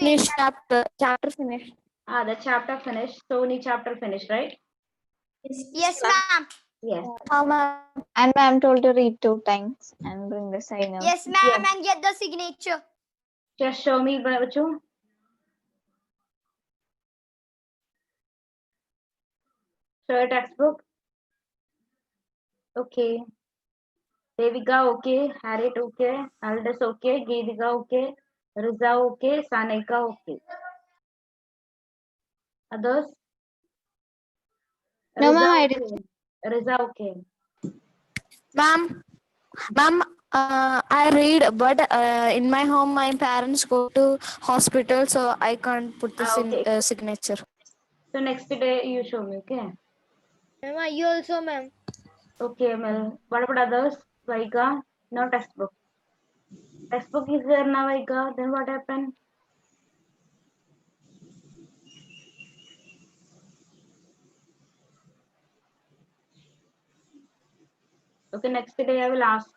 Finish chapter finished. The chapter finished. Sony chapter finished, right? Yes, ma'am. Yes. And ma'am told to read 2 times and bring the sign out. Yes, ma'am, and get the signature. Just show me, Bachu. Show your textbook. Okay. Devika, okay. Harriet, okay. Aldous, okay. Geedika, okay. Riza, okay. Sanika, okay. Others? No, Riza, ma'am, I okay. didn't. Riza, okay. Ma'am, I read, but in my home, my parents go to hospital, so I can't put this Okay. in signature. So next day you show me, okay? Ma'am, you also, ma'am. Okay, Mel. What about others? Vaika? No textbook. Textbook is there now, Vaika. Then what happened? Okay, next day I will ask.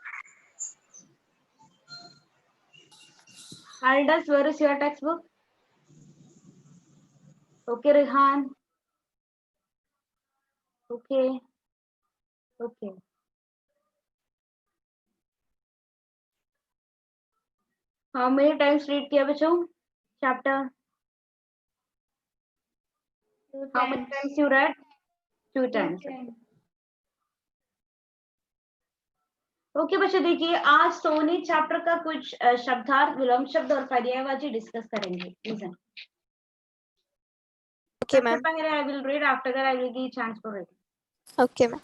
Aldous, where is your textbook? Okay, Rehan. Okay. Okay. How many times read किया बच्चों? Chapter. How many times you read? 2 times. Okay बच्चों देखिए आज Soni chapter का कुछ शब्दार्थ विलोम शब्द और पर्यायवाची डिस्कस करेंगे लिसन Okay, ma'am. पहले I will read after that I will give chance for reading Okay, ma'am.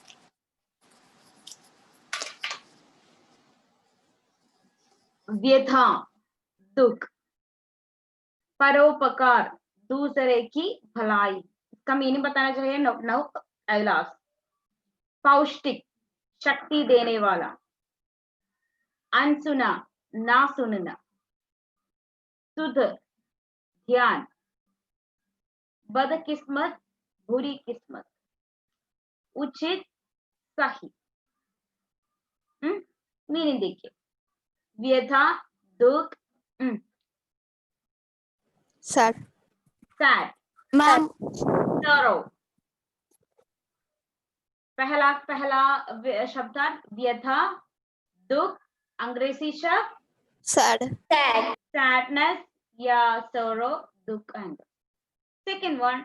व्यथा दुख परोपकार दूसरे की भलाई इसका मीनिंग बताना चाहिए नव अविलास पौष्टिक शक्ति देने वाला अनसुना ना सुनना सुध ध्यान बदकिस्मत बुरी किस्मत उचित सही मीनिंग देखिए व्यथा दुख Sad. sad Ma'am, sorrow पहला शब्दार्थ व्यथा दुख अंग्रेजी शब्द Sad. sadness या sorrow दुख anger second one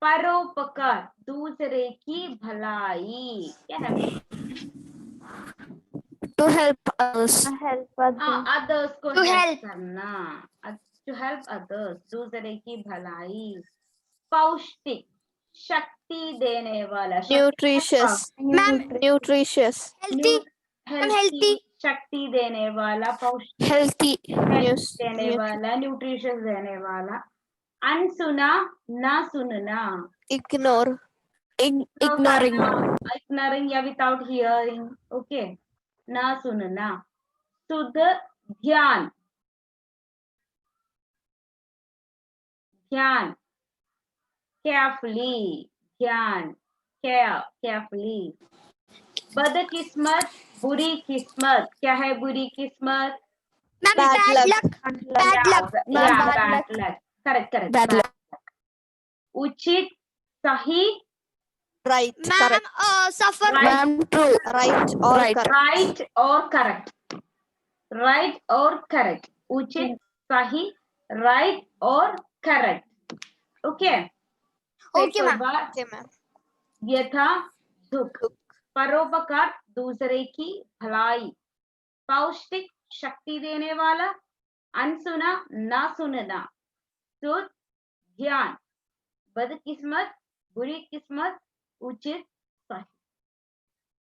परोपकार दूसरे की भलाई क्या है to help others. others को To help help. करना to help others दूसरे की भलाई पौष्टिक शक्ति देने वाला Nutritious. Ma'am, Nutritious. healthy. Healthy शक्ति देने वाला पौष्टिक Healthy. देने वाला न्यूट्रिशियस देने वाला अनसुना ना सुनना Ignore. Ignoring. या विदाउट हियरिंग ओके ना सुनना शुद्ध ध्यान carefully ध्यान carefully बदकिस्मत बुरी किस्मत क्या है बुरी किस्मत Ma'am, Bad bad luck. luck. Bad luck. bad luck correct Bad luck. उचित सही Right. Ma'am, Correct. suffer. Ma'am, true. Right or Right. correct. right or correct उचित सही right or correct okay Okay, ma'am. Okay, ma'am. व्यथा दुख परोपकार दूसरे की भलाई पौष्टिक शक्ति देने वाला अनसुना ना सुनना शुद्ध ध्यान बदकिस्मत बुरी किस्मत उचित सही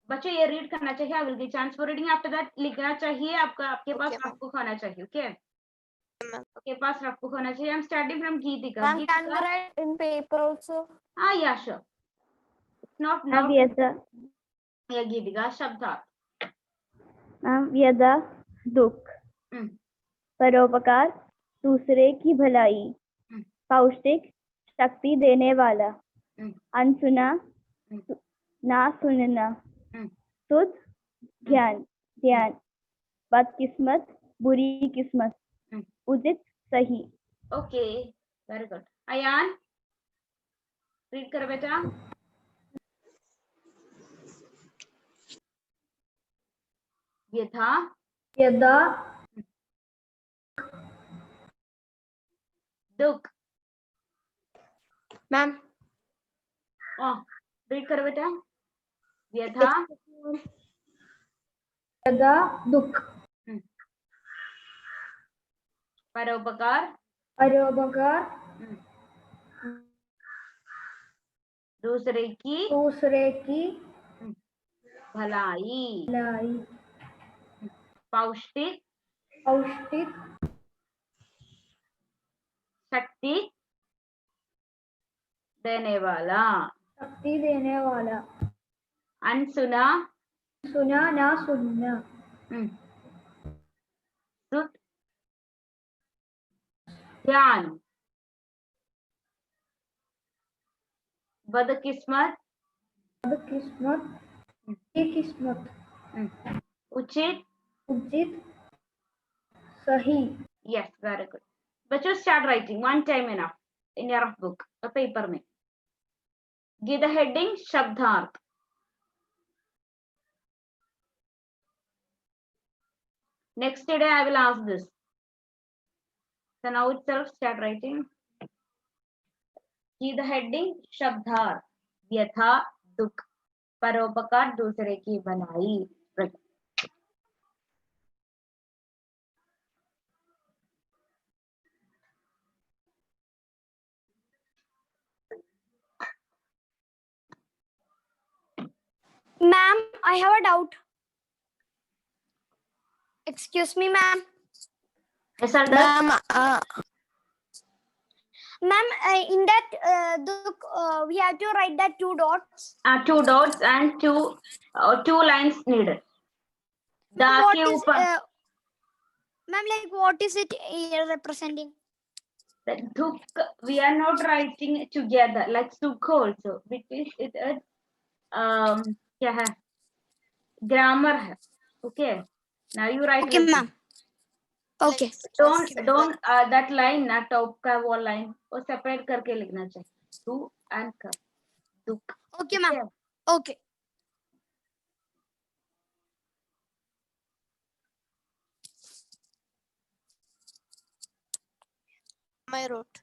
बच्चों ये रीड करना चाहिए I will give chance for reading after that लिखना चाहिए आपके पास Okay, रफ बुक होना चाहिए ओके ma'am. आपके पास रफ बुक होना चाहिए I am starting from Geetika Ma'am, can we write in paper also? या श्योर इट्स नॉट या गीतिका शब्दार्थ व्यथा दुख परोपकार दूसरे की भलाई पौष्टिक शक्ति देने वाला अनसुना ना सुनना शुद्ध ध्यान बदकिस्मत बुरी किस्मत उचित सही Okay, very good. Ayan, read करो बेटा. यथा यदा दुख. Ma'am. read करो बेटा. यथा यदा दुख परोपकार परोपकार दूसरे की दूसरे की भलाई. भलाई पौष्टिक पौष्टिक शक्ति देने वाला. शक्ति देने वाला. अनसुना सुना ना सुनना. सुत ध्यान. बदकिस्मत किस्मत की किस्मत. उचित. उचित सही. Yes, very good. बच्चों start writing one time enough in your book or paper में. Give the heading शब्दार्थ. Next day I will ask this. So now itself start writing. Give the heading शब्दार्थ. यथा दुख परोपकार दूसरे की भलाई. Ma'am, I have a doubt. Excuse me, ma'am. Yes, sir. Ma'am, Ma'am, in that we have to write that 2 dots. 2 dots and 2 lines needed. What is, ma'am, like what is it representing? Duk, we are not writing together like sukh also, because it is क्या है grammar है. Okay, now you write. Okay, ma'am. Okay. Don't that line ना top का वो line वो separate करके लिखना चाहिए. Du and ka. Duk. Okay, ma'am. Okay. I wrote.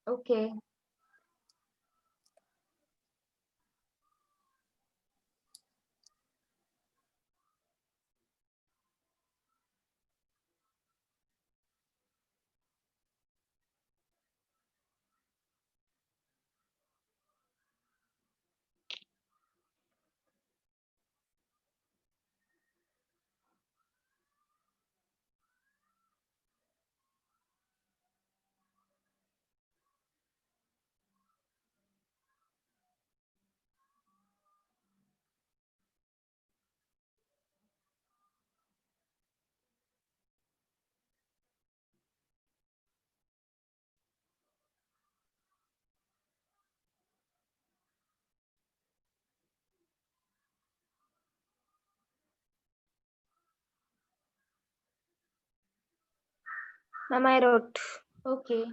Okay. Ma'am, I wrote. Okay.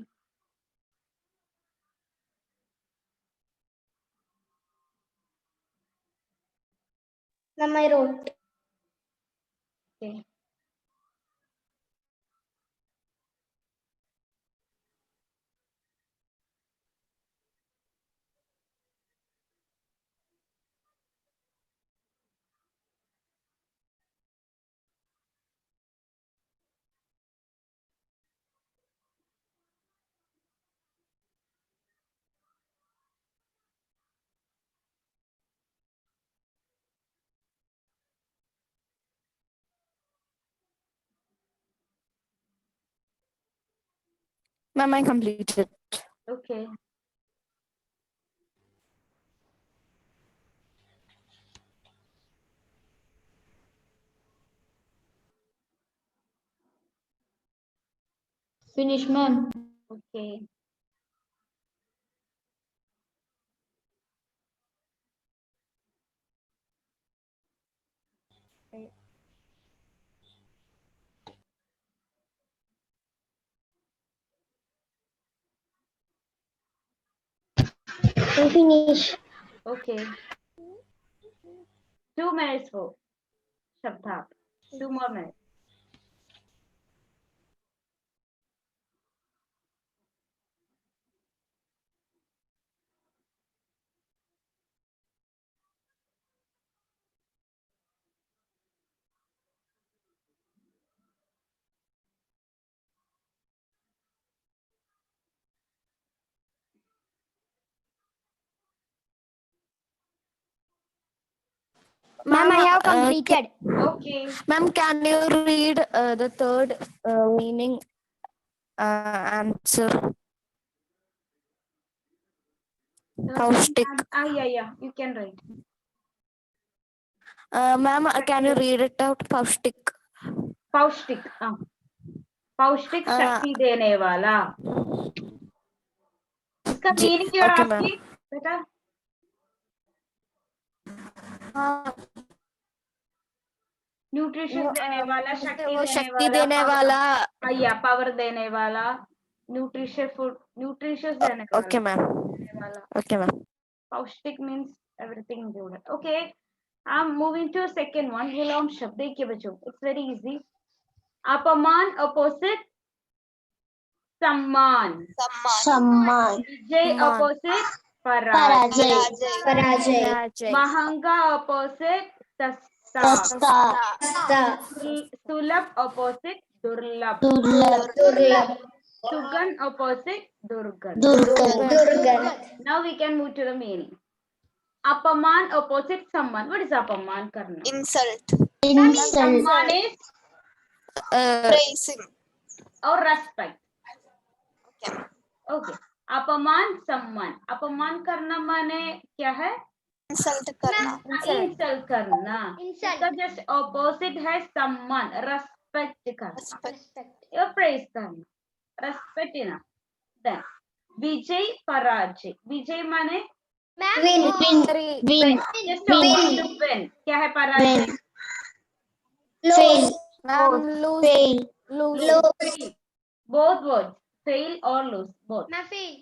Ma'am, I wrote. Okay. Ma'am, I completed. Okay. Finish, ma'am. Okay. Finish. Okay. 2 minutes for Shabdha. 2 more minutes. Ma'am, I have uh, completed. Okay. Ma'am, can you read the third meaning answer? Paustik. Yeah. You can write. Ma'am, can you read it out? Paustik. पौष्टिक पौष्टिक शक्ति देने वाला. इसका meaning you're Okay, ma'am. asking बेटा. Nutrition देने वाला, शक्ति वो देने शक्ति देने वाला. या पावर देने वाला, न्यूट्रिशियस फूड, न्यूट्रिशियस देने वाला. Okay, ma'am. देने वाला. Okay, ma'am. पौष्टिक means everything included. Okay, I'm moving to second one. गुलाम शब्द के बच्चों, it's very easy. अपमान opposite सम्मान. Samman. विजय सम्मान. opposite पराजय. Parajay. महंगा opposite सस्ता. Sasta. सुलभ opposite दुर्लभ. Durlab. सुगंध opposite दुर्गंध. Durgan. Now we can move to the meaning. अपमान opposite सम्मान. What is अपमान करना? Insult. सम्मान is Praising. और respect. Okay. Okay. अपमान सम्मान. अपमान करना माने क्या है? Insult करना. इंसल्ट करना. Insult. इसका जस्ट ऑपोजिट है सम्मान, रेस्पेक्ट करना. Respect. या प्रेज करना. Respect ina. Then विजय पराजय. विजय माने Win. just win. क्या है पराजय? Fail. Ma'am, lose. Fail. Lose. Both words, fail or lose, both. मैं fail.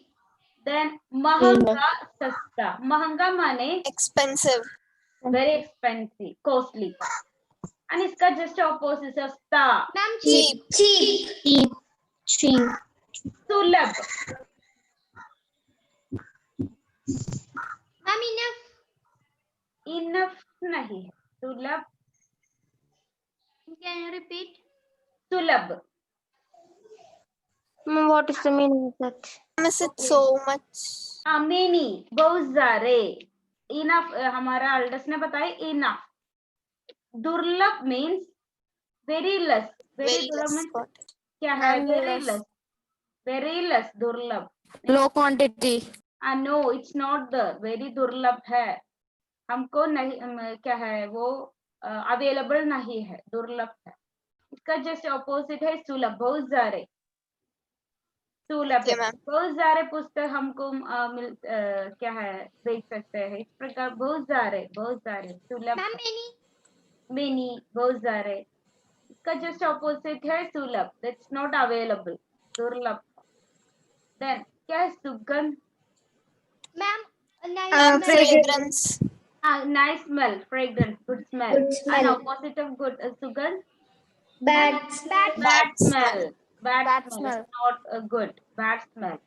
Then महंगा सस्ता. महंगा माने Expensive. very expensive, costly. And इसका just opposite सस्ता. Ma'am, cheap. Cheap. सुलभ. Ma'am, enough. Enough नहीं है. सुलभ. Can you repeat? सुलभ. What is the meaning of that? Miss it so much. many, बहुत सारे. Enough हमारा अल्डस ने बताया enough. दुर्लभ means very less. Very दुर्लभ less. means Got it. क्या है? And Very less. less. Very less दुर्लभ. Low quantity. No, it's not the very दुर्लभ है. हमको नहीं क्या है वो अवेलेबल नहीं है, दुर्लभ है. इसका जस्ट ऑपोजिट है सुलभ. बहुत सारे. सुलभ. Okay, ma'am. बहुत सारे पुस्तक हमको क्या है देख सकते हैं. इस प्रकार बहुत सारे सुलभ. Ma'am, many. मेनी बहुत सारे. इसका जस्ट ऑपोजिट है सुलभ. दैट्स नॉट अवेलेबल, दुर्लभ. देन क्या है? सुगंध. Ma'am, a nice smell. Fragrance. Nice smell, fragrance, good smell. Good smell. And opposite of good sugandh, Bad. bad smell. Bad smell. smell. It's not good. Bad smell.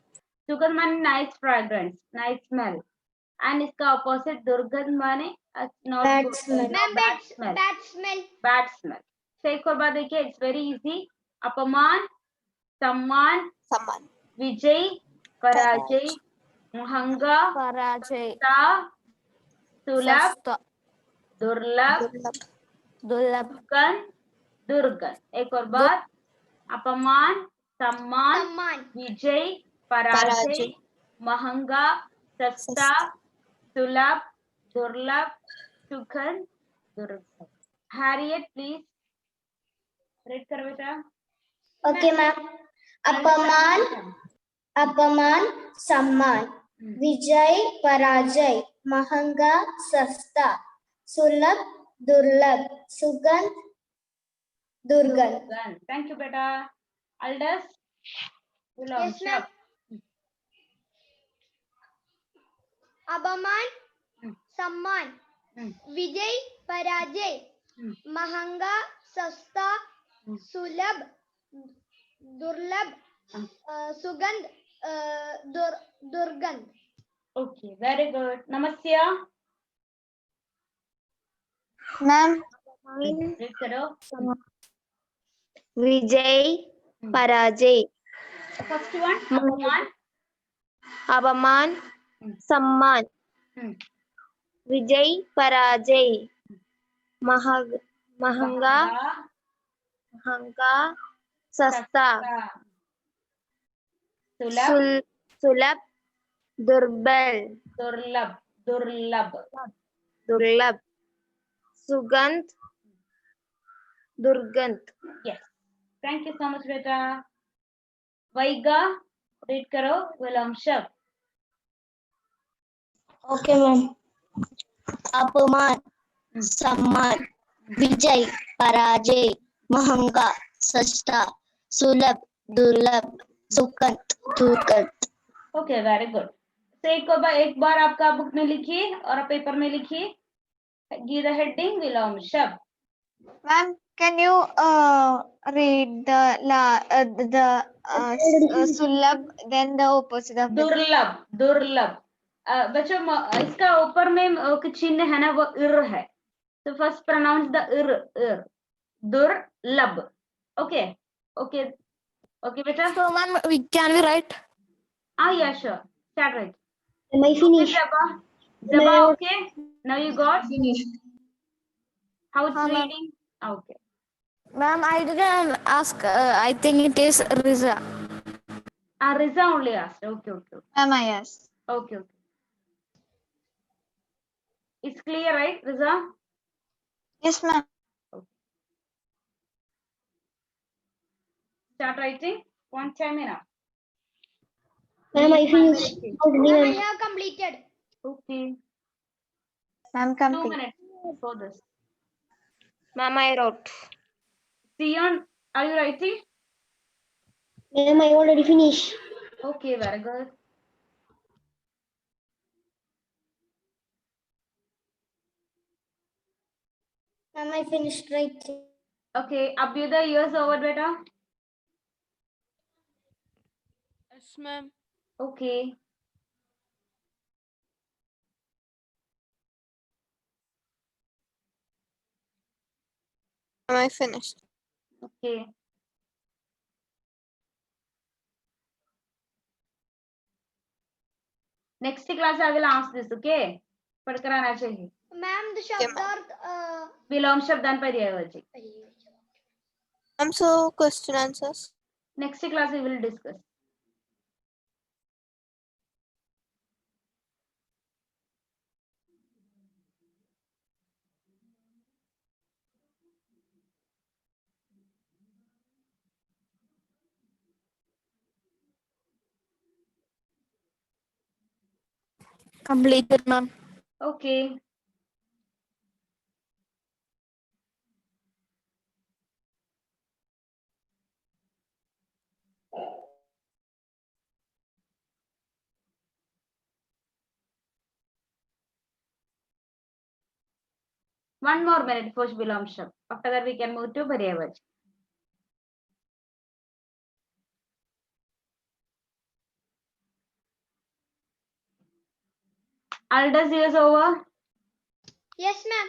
Sugandh माने nice fragrance, nice smell. And इसका opposite दुर्गंध माने not Bad good. smell. No, Ma'am, bad smell. bad smell. Bad smell. So एक और बात देखिए, it's very easy. अपमान, सम्मान, Someone. विजय, पराजय, महंगा, Parajay. सस्ता, सुलभ, Sasta. दुर्लभ, Durlab. Dulab. दुर्गंध, दुर्गंध. एक और बात, अपमान, सम्मान, Samman. विजय, पराजय, Parajay. महंगा, सस्ता, सुलभ, दुर्लभ, सुगंध, दुर्गंध. Harriet, please. Read करो बेटा. Okay, ma'am. अपमान, सम्मान, विजय, पराजय, महंगा, सस्ता, सुलभ, दुर्लभ, सुगंध, दुर्गंध. Done. Thank you, beta. Aldous. Yes, ma'am. Abaman, Hmm. Samman, Hmm. Vijay, Parajay, Hmm. Mahanga, Sasta, Hmm. Sulabh, Durlabh, Hmm. Sugandh, Durgandh. Okay, very good. Namasya. Ma'am, Read करो. Vijay, Hmm. Parajay, First one, Apaman. Abaman, Hmm. Samman, Hmm. Vijay, Parajay, Mahanga, Mahanga, Mahanga, Sasta, Sulabh, Sulabh, Durbal, Durlabh, Durlabh. Durlabh, Sugandh, Durgandh. Yes. Thank you so much, beta. Vaiga, read करो विलोम शब्द. Okay, ma'am. Apaman, Samman, Vijay, Parajay, Mahanga, Sasta, Sulabh, Durlabh, Sugandh, Durgandh. Okay, very good. So एक बार आपका book में लिखिए और paper में लिखिए. Give the heading विलोम शब्द. ma'am, can you read the Sulabh, then the opposite of it? दुर्लभ, दुर्लभ. बच्चों इसका ऊपर में कुछ चिन्ह है ना, वो इर है. So first pronounce the ir. दुर्लभ. Okay, okay, okay, beta. So, ma'am, can we write? Yeah, sure. Start right. Am I finished? Zaba, okay. Now you got how it's Ma'am. reading. Okay. Ma'am, I didn't ask. I think it is Riza. Riza only asked. Okay. Ma'am, I asked. Okay. It's clear, right, Riza? Yes, ma'am. Start writing. One time enough. Ma'am, I finished. Ma'am, I have completed. Okay. Ma'am, 2 complete. minutes for this. Ma'am, I wrote. Sion, are you writing? Ma'am, I already finished. Okay, very good. Ma'am, I finished writing. Okay, Abhyuday, yours over, beta. Yes, ma'am. Okay. Am I finished? Okay. Next class I will ask this, okay? पढ़कर आना चाहिए. Ma'am, the Shabdarth. विलोम शब्दान पर्यायवाची. I'm so question answers. Next class we will discuss. Completed, ma'am. Okay. One more minute for विलोम शब्द. After that we can move to पर्यायवाची. Alda's yours over. Yes, ma'am.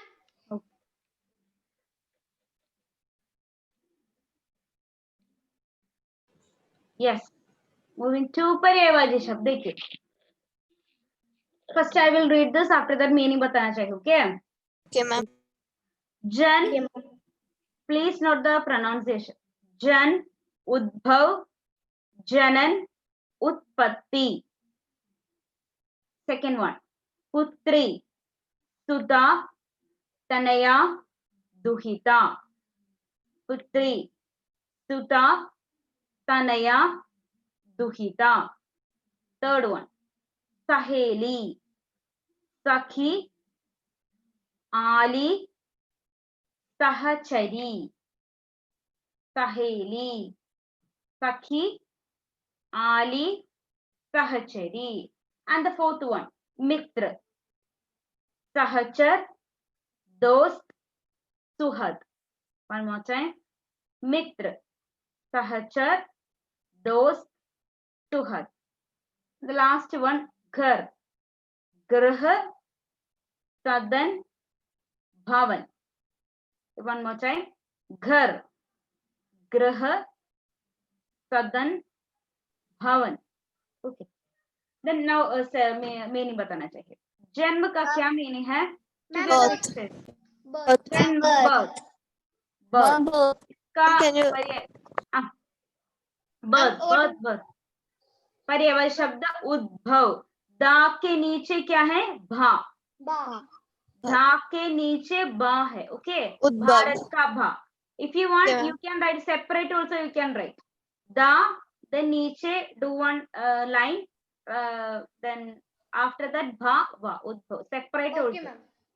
Yes. Moving to पर्यायवाची शब्द. देखिए. First I will read this. After that meaning बताना चाहिए. Okay. Okay, ma'am. Jan. Please note the pronunciation. Jan, Udbhav, Janan, Utpatti. Second one. Putri, Sudha, Tanaya, Duhita. Putri, Sudha, Tanaya, Duhita. Third one. Saheli, Sakhi, Ali, Sahachari. Saheli, Sakhi, Ali, Sahachari. And the fourth one, मित्र, सहचर, दोस्त, Suhad. One more time. मित्र, सहचर, दोस्त, Suhad. The last one, घर, गृह, सदन, भवन. One more time. घर, गृह, सदन, भवन. Okay. Then now meaning बताना चाहिए. जन्म का क्या meaning है? Birth. जन्म, birth. Birth. का Can you- birth. पर्यायवाची शब्द उद्भव. दा के नीचे क्या है? भा. धा के नीचे बा है. ओके. उद्भव. भारत का भा. If you want, Yeah. you can write separate also. You can write da. Then नीचे do one line. Then after that bha va udbhav. Separate also.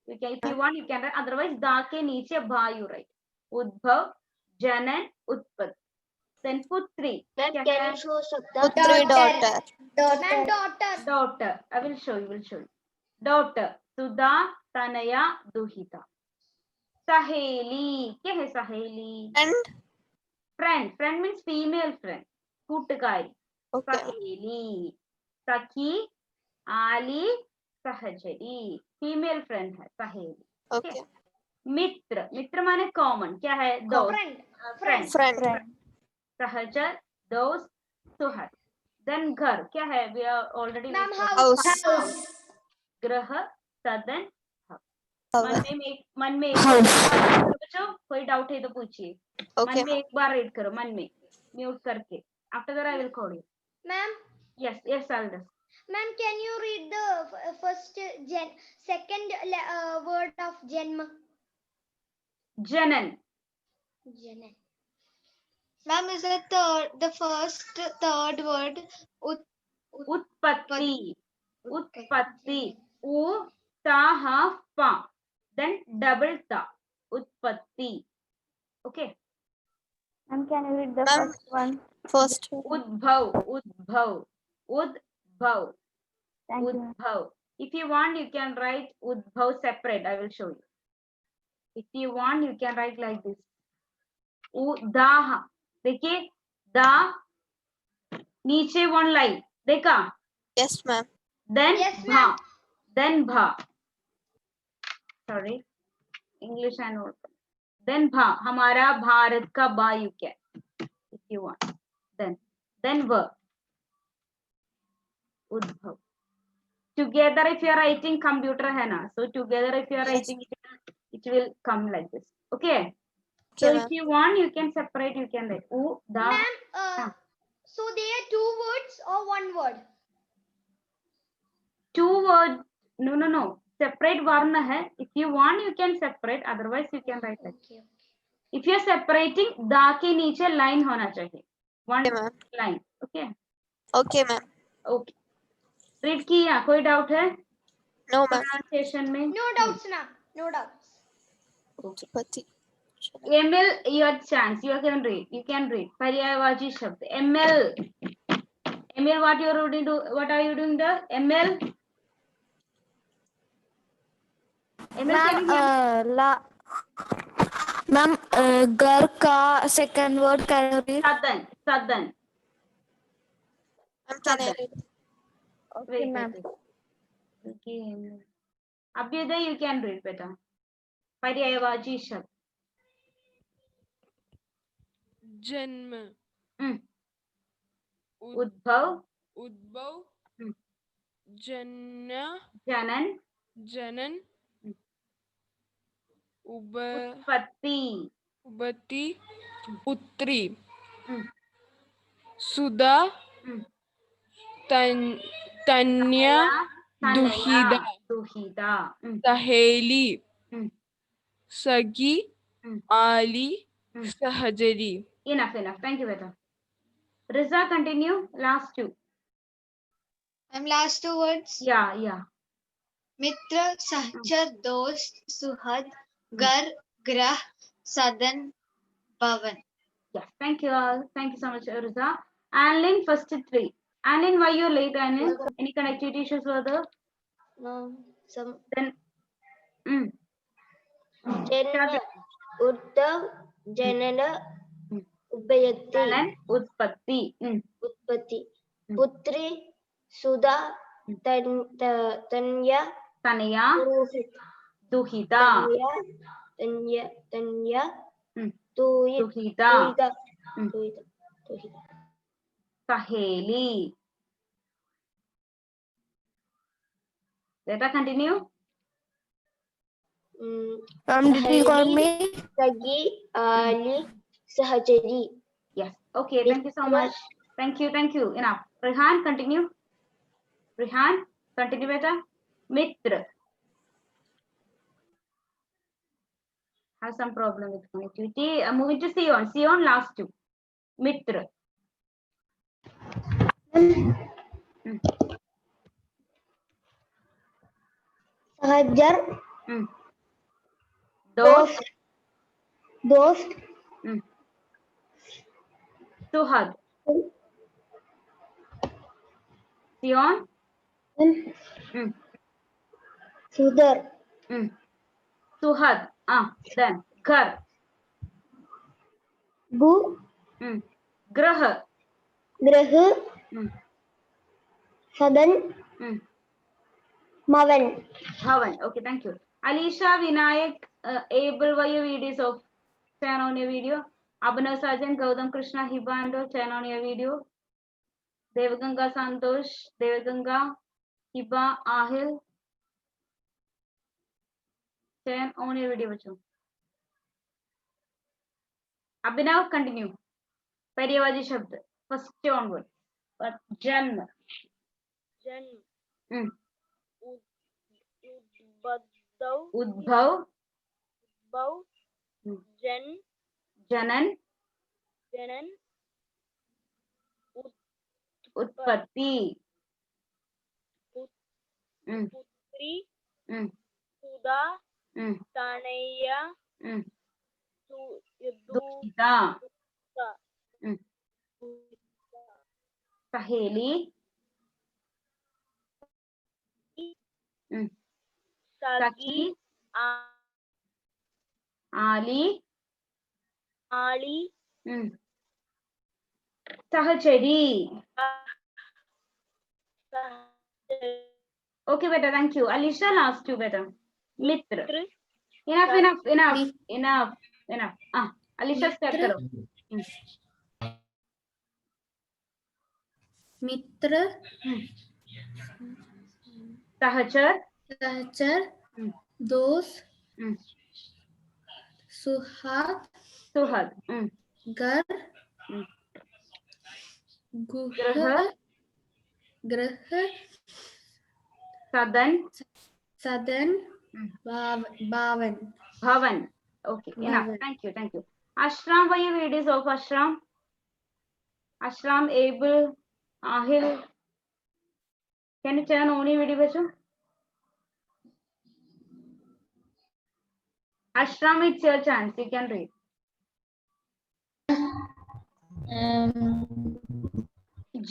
You can, if you want, you can write. Otherwise, da के नीचे bha you write. Udbhav, janan, utpat. Then putri. क्या है? Putri, daughter. Daughter. I will show you. Daughter. Sudha, Tanaya, Duhita. Saheli. क्या है सहेली? And Friend means female friend. कूटकारी. okay. सहेली. सखी, आली, सहचरी. फीमेल फ्रेंड है सहेली. Okay. मित्र माने कॉमन. क्या है? दोस्त. फ्रेंड. सहचर, दोस्त, सुहद. देन घर क्या है? We are already. House. गृह, सदन, House. मन में बच्चों कोई डाउट है तो पूछिए. Okay. मन में एक बार रीड करो. मन में म्यूट करके. After that I will call you. Ma'am, Yes, Aldas. ma'am, can you read the second word of Janma? Janan. Ma'am, is it the third word? Utpatti. U, ta, ha, pa. Then double ta. Utpatti. Okay. And can you read the Ma'am. first one? First. Udbhav. Thank you. Udbhav. If you want, you can write Udbhav separate. I will show you. If you want, you can write like this. Udaha. देखिए, da नीचे one line. देखा? Yes, ma'am. Then Yes, bha. ma'am. Then bha. Sorry. English and all. Then bha. हमारा भारत का बा you can. If you want. Then va. Udbhav. Together if you are writing computer है ना. So together if you are Yes. writing it will come like this. Okay. So Okay, if you want you can separate. You can write u da. Ma'am, so there are 2 words or 1 word? 2 words. No. Separate varna hai. If you want, you can separate. Otherwise, you can write like. Okay. If you are separating, da के नीचे line होना चाहिए. One Okay, ma'am. line. Okay. Okay, ma'am. Okay. Read किया. कोई doubt है? No, ma'am. Pronunciation में. No doubts, ma'am. No doubts. Utpatti. ML, your chance. You can read. पर्यायवाची शब्द. ML, what you are doing? What are you doing there? ML. can you hear? Ma'am, घर का second word can you read? Sadan. Ma'am, can I read? Wait, ma'am. Okay. Abhyuday, you can read better. पर्यायवाची शब्द. जन्म उद्भव, जनन, जनन उत्पत्ति, पुत्री हम्म। सुधा तन्या दुहिता, सहेली हम्म। सगी हम्म। आली हम्म। सहजरी. Enough. Thank you, Beta. Riza, continue. Last 2. Last 2 words. Yeah. Mitra, Sahchar, Dost, Suhad, Gar, Grah, Sadan, Bhavan. Yes. Thank you all. Thank you so much, Riza. Anlin, first 3. Anlin, why you late, Anlin? Any connectivity issues were there? Then, जन्म उद्धव जनन उपयति Janan Utpatti. उत्पत्ति पुत्री सुधा तन्या Tanaya Duhita. तन्या Duhita. तुहिता Saheli. Let us continue. Ma'am, did you call me? सगी आली सहचरी Yes. Okay. Thank you so much. Thank you. Enough. Rehan, continue. Rehan, continue beta. Mitra. Has some problem with connectivity. Moving to Sion. Sion, last two. Mitra. सहजर Dost. दोस्त Suhad. Sion. सुधर Suhad. Then Ghar. भू Grah. ग्रह सदन मवन Bhavan. Okay, thank you. Alisha, Vinayak, Abel, were your videos of turn on your video? Abhinav Sajan, Gautam Krishna, Hibando, turn on your video. Devaganga Santosh, Devaganga, Hiba, Ahil. Turn on your video, bacho. Abhinav, continue. Paryavaji Shabd. First onward. But Janma. Udbhav. Janan. Utpatti. Duhita. Saheli. Saki. Ali. Sahachari. Okay, beta, thank you. Alisha, last two, beta. Mitra. Enough. Alisha, start karo. Mitra Sahachar. सहचर दोस्त सुहाग Suhad. घर Grah. ग्रह Sadan. सदन बावन Bhavan. Okay, enough. Bhavan. Thank you. Ashram, were your videos of Ashram? Ashram, Abel, Ahil. Can you turn on your video, bacho? Ashram, it's your chance. You can read.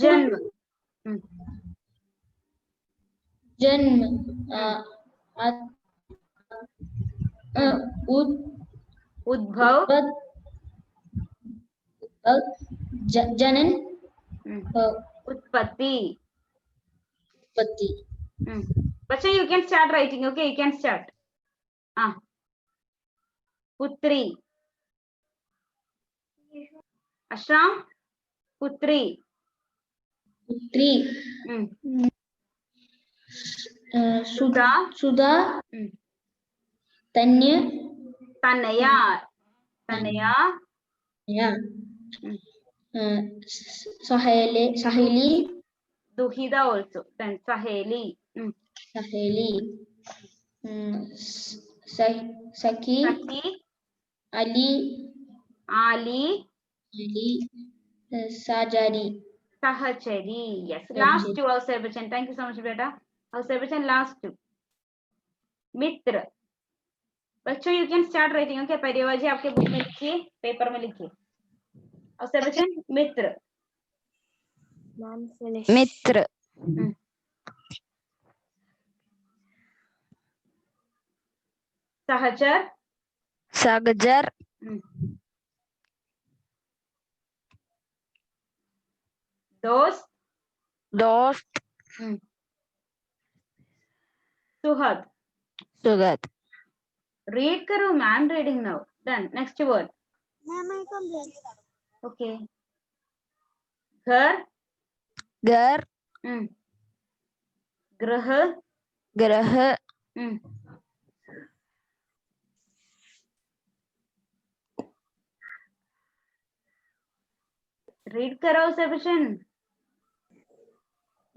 Janma. जन्म Udbhav. जनन Utpatti. उत्पत्ति Bacha, you can start writing. Okay, you can start. Putri. Ashram. Putri. पुत्री Sudha. सुधा तन्य Tanaya. सहेली Duhida also. Then Saheli. सहेली सखी Saki. Ali. साजारी Sahachari. Yes. Last two, Avsar Bachchan. Thank you so much, beta. Avsar Bachchan, last two. Mitra. बच्चों you can start writing. Okay, परिवाजी आपके book में लिखिए, paper में लिखिए. Avsar Bachchan, Mitra. Mitra. Sahajar. Sagajar. Dost. Dost. Suhad. Sugat. Read karo, I'm reading now. Then next word. Okay. Ghar. Gar. Grah. Grah. Read karo Sebastian.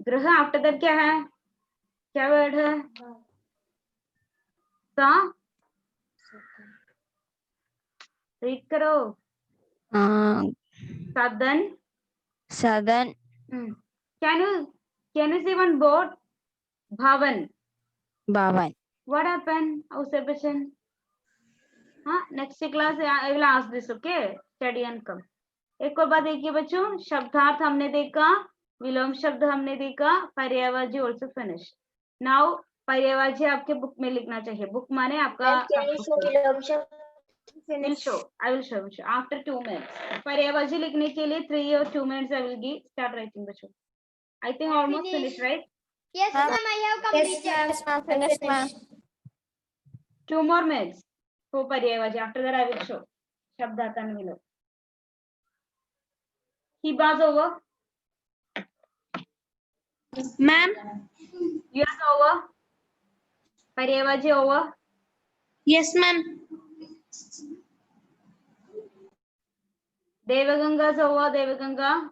Grah after that क्या है? क्या word है? सा. Read karo. Sadan. Sadan. Can you see one board? Bhavan. Bhavan. What happened? Oh, Sebastian. Next class I will ask this, okay? Study and come. एक और बात देखिए बच्चों, शब्दार्थ हमने देखा, विलोम शब्द हमने देखा, पर्यायवाची also finished. Now पर्यायवाची आपके बुक में लिखना चाहिए. बुक माने आपका. I will show you after 2 minutes. पर्यायवाची लिखने के लिए 3 or 2 minutes I will give. Start writing बच्चों. I think almost finished, right? Yes, ma'am, I have completed. Yes, ma'am. Finished, ma'am. 2 more minutes for पर्यायवाची. After that I will show. शब्दार्थ and vilom. Hiba's over. Ma'am. Yours over. पर्यायवाची over. Yes, ma'am. Devaganga's over. Devaganga.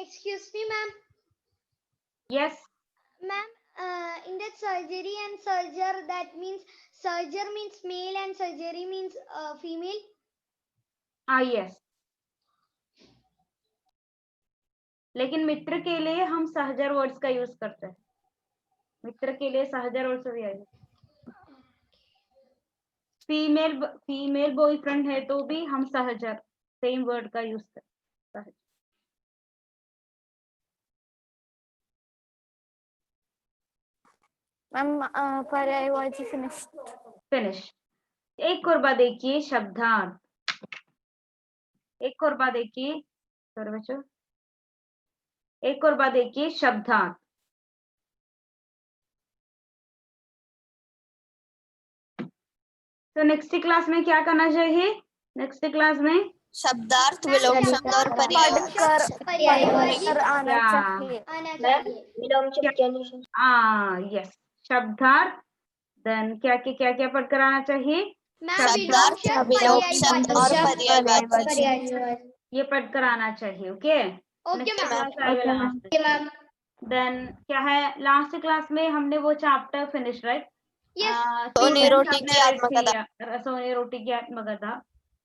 Excuse me, ma'am. Yes. Ma'am, in that surgery and surger, that means surger means male and surgery means female. Yes. लेकिन मित्र के लिए हम सहजर words का use करते हैं. मित्र के लिए सहजर वर्ड्स भी आएगा. फीमेल बॉयफ्रेंड है तो भी हम सहजर सेम वर्ड का यूज करते हैं. Ma'am, पर्यायवाची finished. फिनिश. एक और बात देखिए शब्दार्थ. एक और बात देखिए. सॉरी बच्चों. एक और बात देखिए शब्दार्थ. तो नेक्स्ट क्लास में क्या करना चाहिए? नेक्स्ट क्लास में शब्दार्थ विलोम शब्द और पर्यायवाची आना चाहिए. यस. शब्दार्थ. देन क्या क्या पढ़कर आना चाहिए? शब्दार्थ विलोम शब्द और पर्यायवाची ये पढ़कर आना चाहिए. ओके. देन क्या है, लास्ट क्लास में हमने वो चैप्टर फिनिश, राइट? सोनी रोटी की आत्मकथा. सोनी रोटी की आत्मकथा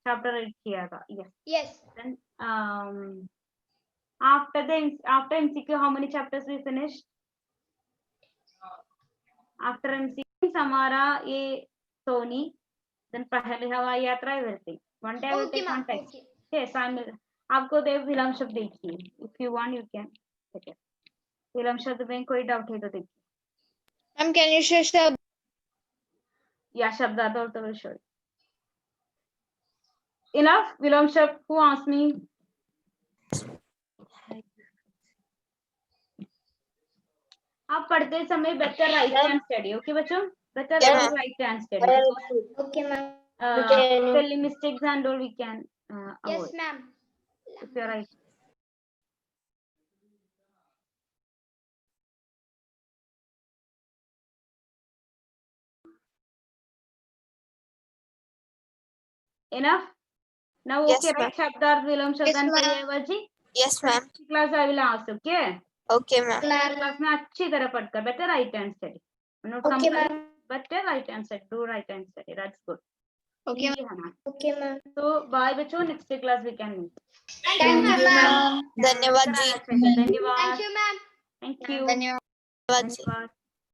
चैप्टर रीड किया था. Yes. Then after MCQ how many chapters we finished? After MCQ हमारा ये सोनी, then पहले हवाई यात्रा, everything. One day I will take one text. Yes, आपको देव विलोम शब्द देखिए. If you want you can take it. विलोम शब्द में कोई डाउट है तो देखिए. Ma'am, can you share shab? या शब्दार्थ और तो show. Enough विलोम शब्द. Who asked me? आप पढ़ते समय better write and study. Okay बच्चों? Better write and study. Okay, ma'am. Spelling mistakes and all we can Yes, avoid. ma'am. If you're right. Enough? Now, Yes, okay, ma'am. right? Shabdarth Vilom Shabdan ma'am. Paryavaji. Yes, ma'am. Next class I will ask, okay? Okay, ma'am. Class में अच्छी तरह पढ़कर better right hand study. Not Okay, compulsory, better right hand study. Do right hand study. That's good. Okay, Easy, Hana. Okay, ma'am. So bye बच्चों. Next class we can meet. Thank you, ma'am. धन्यवाद जी. धन्यवाद. Thank you, ma'am. Thank you. धन्यवाद. धन्यवाद जी. धन्यवाद.